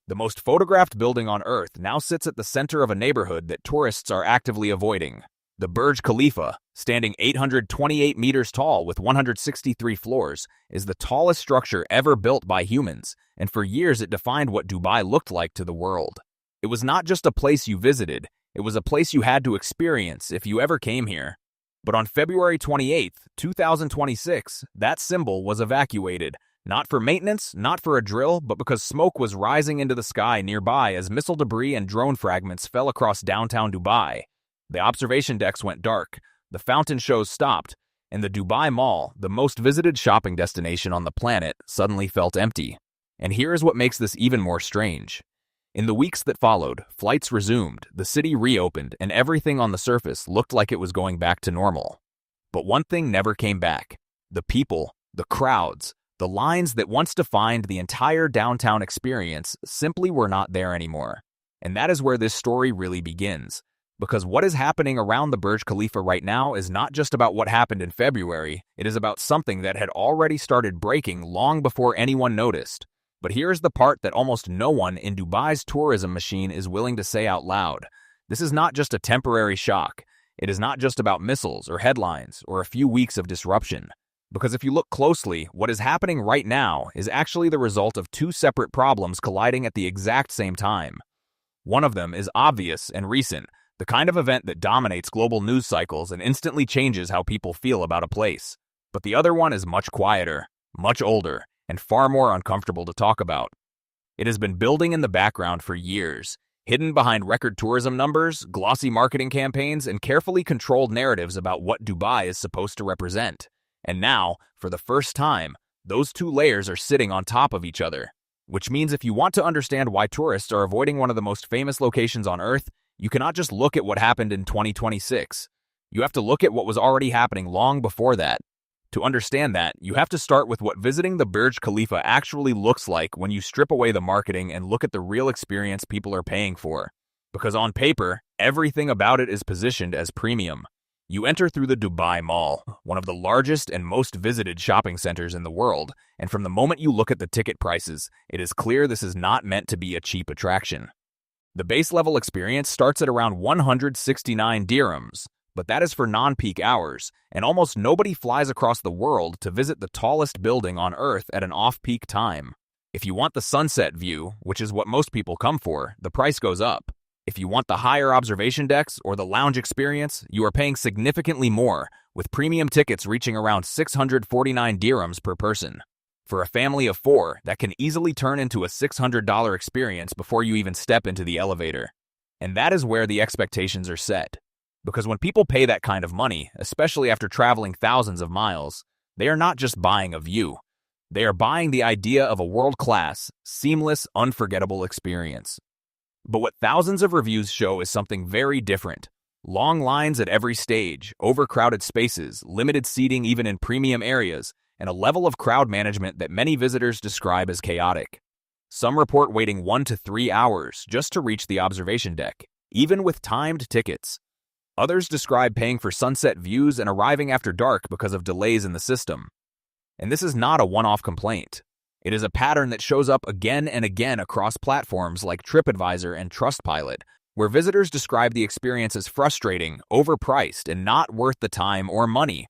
The most photographed building on Earth now sits at the center of a neighborhood that tourists are actively avoiding. The Burj Khalifa, standing 828 meters tall with 163 floors, is the tallest structure ever built by humans, and for years it defined what Dubai looked like to the world. It was not just a place you visited, it was a place you had to experience if you ever came here. But on February 28, 2026, that symbol was evacuated. Not for maintenance, not for a drill, but because smoke was rising into the sky nearby as missile debris and drone fragments fell across downtown Dubai. The observation decks went dark, the fountain shows stopped, and the Dubai Mall, the most visited shopping destination on the planet, suddenly felt empty. And here is what makes this even more strange. In the weeks that followed, flights resumed, the city reopened, and everything on the surface looked like it was going back to normal. But one thing never came back: the people, the crowds. The lines that once defined the entire downtown experience simply were not there anymore. And that is where this story really begins. Because what is happening around the Burj Khalifa right now is not just about what happened in February, it is about something that had already started breaking long before anyone noticed. But here is the part that almost no one in Dubai's tourism machine is willing to say out loud. This is not just a temporary shock. It is not just about missiles or headlines or a few weeks of disruption. Because if you look closely, what is happening right now is actually the result of two separate problems colliding at the exact same time. One of them is obvious and recent, the kind of event that dominates global news cycles and instantly changes how people feel about a place. But the other one is much quieter, much older, and far more uncomfortable to talk about. It has been building in the background for years, hidden behind record tourism numbers, glossy marketing campaigns, and carefully controlled narratives about what Dubai is supposed to represent. And now, for the first time, those two layers are sitting on top of each other. Which means if you want to understand why tourists are avoiding one of the most famous locations on Earth, you cannot just look at what happened in 2026. You have to look at what was already happening long before that. To understand that, you have to start with what visiting the Burj Khalifa actually looks like when you strip away the marketing and look at the real experience people are paying for. Because on paper, everything about it is positioned as premium. You enter through the Dubai Mall, one of the largest and most visited shopping centers in the world, and from the moment you look at the ticket prices, it is clear this is not meant to be a cheap attraction. The base level experience starts at around 169 dirhams, but that is for non-peak hours, and almost nobody flies across the world to visit the tallest building on Earth at an off-peak time. If you want the sunset view, which is what most people come for, the price goes up. If you want the higher observation decks or the lounge experience, you are paying significantly more, with premium tickets reaching around 649 dirhams per person. For a family of 4, that can easily turn into a $600 experience before you even step into the elevator. And that is where the expectations are set. Because when people pay that kind of money, especially after traveling thousands of miles, they are not just buying a view. They are buying the idea of a world-class, seamless, unforgettable experience. But what thousands of reviews show is something very different. Long lines at every stage, overcrowded spaces, limited seating even in premium areas, and a level of crowd management that many visitors describe as chaotic. Some report waiting 1 to 3 hours just to reach the observation deck, even with timed tickets. Others describe paying for sunset views and arriving after dark because of delays in the system. And this is not a one-off complaint. It is a pattern that shows up again and again across platforms like TripAdvisor and Trustpilot, where visitors describe the experience as frustrating, overpriced, and not worth the time or money.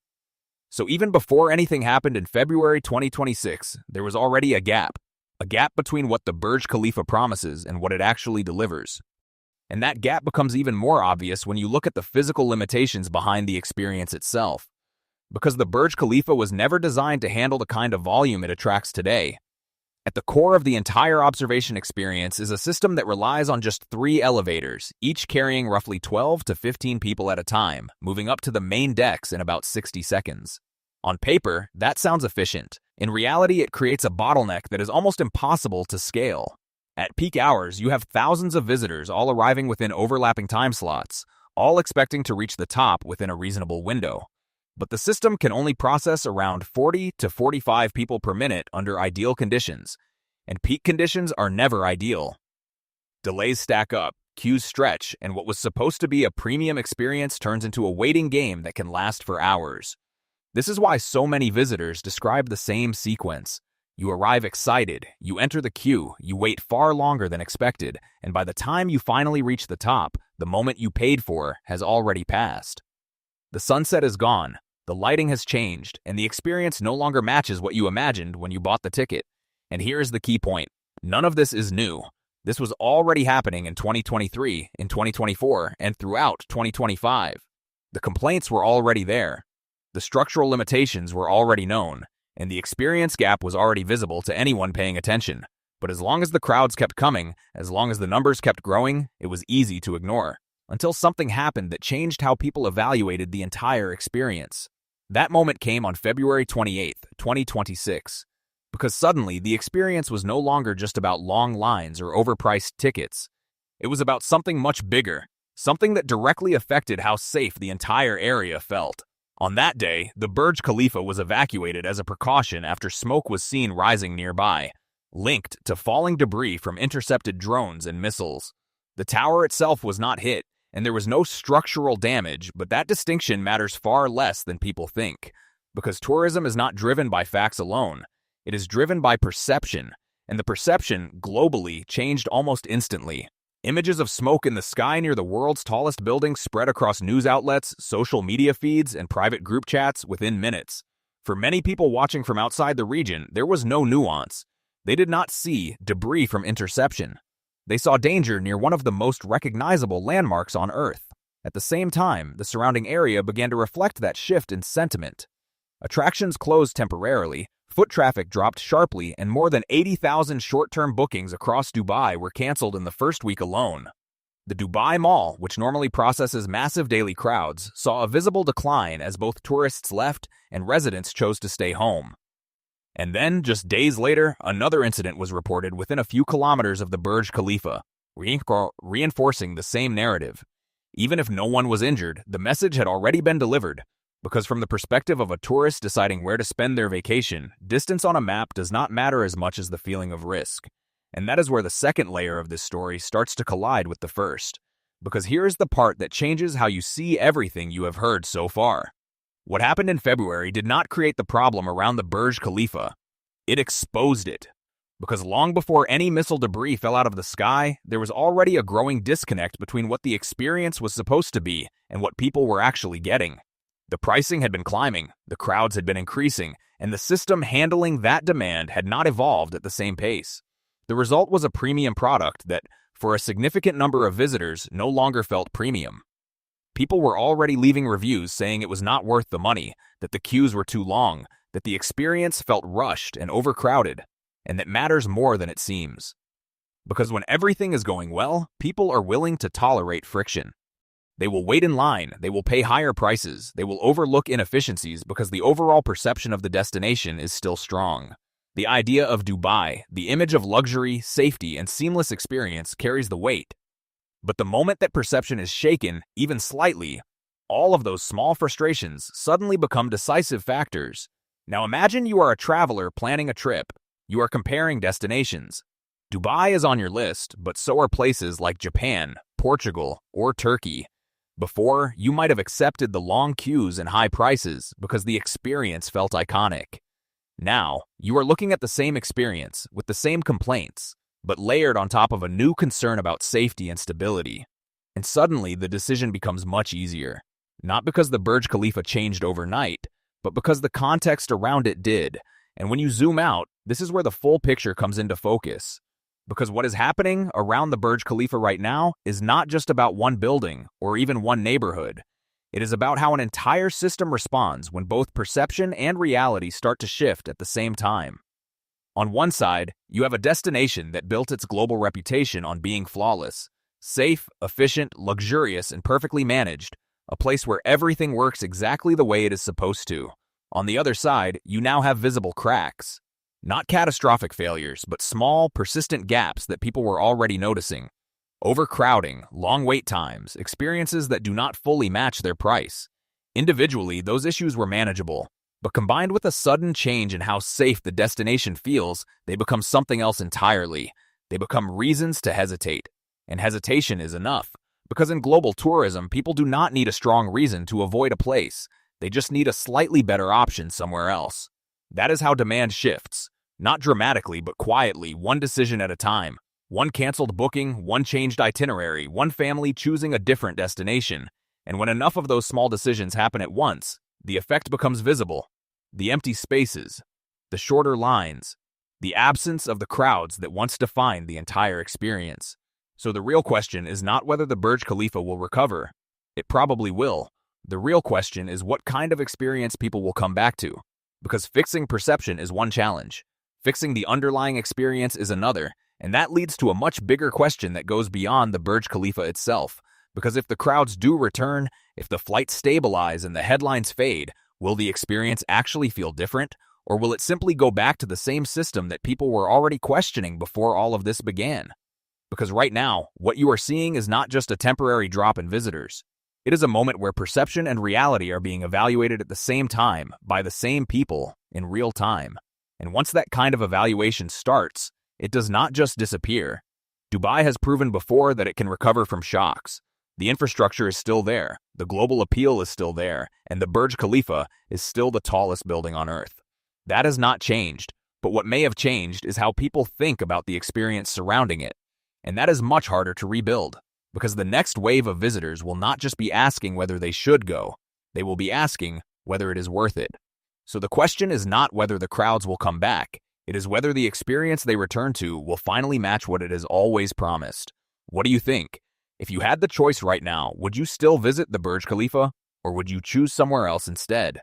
So even before anything happened in February 2026, there was already a gap between what the Burj Khalifa promises and what it actually delivers. And that gap becomes even more obvious when you look at the physical limitations behind the experience itself. Because the Burj Khalifa was never designed to handle the kind of volume it attracts today. At the core of the entire observation experience is a system that relies on just 3 elevators, each carrying roughly 12 to 15 people at a time, moving up to the main decks in about 60 seconds. On paper, that sounds efficient. In reality, it creates a bottleneck that is almost impossible to scale. At peak hours, you have thousands of visitors all arriving within overlapping time slots, all expecting to reach the top within a reasonable window. But the system can only process around 40 to 45 people per minute under ideal conditions, and peak conditions are never ideal. Delays stack up, queues stretch, and what was supposed to be a premium experience turns into a waiting game that can last for hours. This is why so many visitors describe the same sequence: You arrive excited, you enter the queue, you wait far longer than expected, and by the time you finally reach the top, the moment you paid for has already passed. The sunset is gone, the lighting has changed, and the experience no longer matches what you imagined when you bought the ticket. And here is the key point. None of this is new. This was already happening in 2023, in 2024, and throughout 2025. The complaints were already there. The structural limitations were already known, and the experience gap was already visible to anyone paying attention. But as long as the crowds kept coming, as long as the numbers kept growing, it was easy to ignore. Until something happened that changed how people evaluated the entire experience. That moment came on February 28, 2026. Because suddenly, the experience was no longer just about long lines or overpriced tickets. It was about something much bigger, something that directly affected how safe the entire area felt. On that day, the Burj Khalifa was evacuated as a precaution after smoke was seen rising nearby, linked to falling debris from intercepted drones and missiles. The tower itself was not hit, and there was no structural damage, but that distinction matters far less than people think, because tourism is not driven by facts alone. It is driven by perception, and the perception, globally, changed almost instantly. Images of smoke in the sky near the world's tallest building spread across news outlets, social media feeds, and private group chats within minutes. For many people watching from outside the region, there was no nuance. They did not see debris from interception. They saw danger near one of the most recognizable landmarks on Earth. At the same time, the surrounding area began to reflect that shift in sentiment. Attractions closed temporarily, foot traffic dropped sharply, and more than 80,000 short-term bookings across Dubai were canceled in the first week alone. The Dubai Mall, which normally processes massive daily crowds, saw a visible decline as both tourists left and residents chose to stay home. And then, just days later, another incident was reported within a few kilometers of the Burj Khalifa, reinforcing the same narrative. Even if no one was injured, the message had already been delivered. Because from the perspective of a tourist deciding where to spend their vacation, distance on a map does not matter as much as the feeling of risk. And that is where the second layer of this story starts to collide with the first. Because here is the part that changes how you see everything you have heard so far. What happened in February did not create the problem around the Burj Khalifa. It exposed it. Because long before any missile debris fell out of the sky, there was already a growing disconnect between what the experience was supposed to be and what people were actually getting. The pricing had been climbing, the crowds had been increasing, and the system handling that demand had not evolved at the same pace. The result was a premium product that, for a significant number of visitors, no longer felt premium. People were already leaving reviews saying it was not worth the money, that the queues were too long, that the experience felt rushed and overcrowded, and that matters more than it seems. Because when everything is going well, people are willing to tolerate friction. They will wait in line, they will pay higher prices, they will overlook inefficiencies because the overall perception of the destination is still strong. The idea of Dubai, the image of luxury, safety, and seamless experience carries the weight. But the moment that perception is shaken, even slightly, all of those small frustrations suddenly become decisive factors. Now imagine you are a traveler planning a trip. You are comparing destinations. Dubai is on your list, but so are places like Japan, Portugal, or Turkey. Before, you might have accepted the long queues and high prices because the experience felt iconic. Now, you are looking at the same experience, with the same complaints, but layered on top of a new concern about safety and stability. And suddenly, the decision becomes much easier. Not because the Burj Khalifa changed overnight, but because the context around it did. And when you zoom out, this is where the full picture comes into focus. Because what is happening around the Burj Khalifa right now is not just about one building or even one neighborhood. It is about how an entire system responds when both perception and reality start to shift at the same time. On one side, you have a destination that built its global reputation on being flawless, safe, efficient, luxurious, and perfectly managed, a place where everything works exactly the way it is supposed to. On the other side, you now have visible cracks. Not catastrophic failures, but small, persistent gaps that people were already noticing. Overcrowding, long wait times, experiences that do not fully match their price. Individually, those issues were manageable, but combined with a sudden change in how safe the destination feels, they become something else entirely. They become reasons to hesitate. And hesitation is enough, because in global tourism, people do not need a strong reason to avoid a place. They just need a slightly better option somewhere else. That is how demand shifts. Not dramatically, but quietly, one decision at a time. One canceled booking, one changed itinerary, one family choosing a different destination. And when enough of those small decisions happen at once, the effect becomes visible. The empty spaces, the shorter lines, the absence of the crowds that once defined the entire experience. So the real question is not whether the Burj Khalifa will recover. It probably will. The real question is what kind of experience people will come back to. Because fixing perception is one challenge. Fixing the underlying experience is another, and that leads to a much bigger question that goes beyond the Burj Khalifa itself. Because if the crowds do return, if the flights stabilize and the headlines fade, will the experience actually feel different? Or will it simply go back to the same system that people were already questioning before all of this began? Because right now, what you are seeing is not just a temporary drop in visitors. It is a moment where perception and reality are being evaluated at the same time by the same people in real time. And once that kind of evaluation starts, it does not just disappear. Dubai has proven before that it can recover from shocks. The infrastructure is still there, the global appeal is still there, and the Burj Khalifa is still the tallest building on Earth. That has not changed, but what may have changed is how people think about the experience surrounding it. And that is much harder to rebuild, because the next wave of visitors will not just be asking whether they should go, they will be asking whether it is worth it. So the question is not whether the crowds will come back, it is whether the experience they return to will finally match what it has always promised. What do you think? If you had the choice right now, would you still visit the Burj Khalifa, or would you choose somewhere else instead?